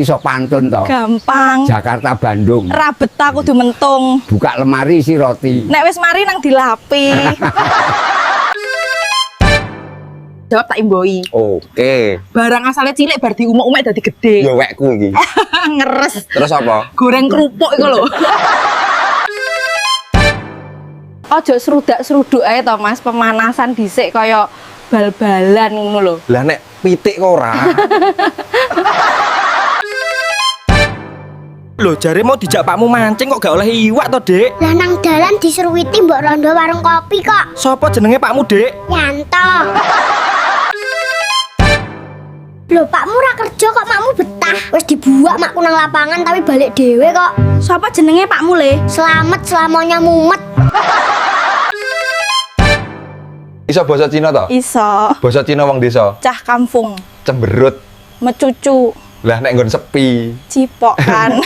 Iso pantun to. Gampang. Jakarta Bandung. Rabet aku kudu mentung. Buka lemari isi roti. Nek wis mari nang dilapi. Jawab tak imboi. Oke. Barang asalnya cilik bar diumek-umek dadi gede. Ya wekku iki. Ngeres. Terus apa? Goreng kerupuk iku lho. Ojo serudak-seruduk ae to Mas, pemanasan dhisik kaya bal-balan ngono lho. Lah nek pitik kok ora. Loh, jare mau dijak pakmu mancing kok gak oleh iwak to, Dik? Lah nang dalan diseruwiti mbok rondo warung kopi kok. Sopo jenenge pakmu, Dik? Yanto. Lho, pakmu ora kerja kok makmu betah. Wis dibuak makku nang lapangan tapi balik dhewe kok. Sapa jenenge Pakmu Le? Selamat selamanya mumet. Iso basa Cina to? Iso. Basa Cina wong desa. Cah kampung. Cemberut. Mecucu. Lah nek nggon sepi. Cipok kan.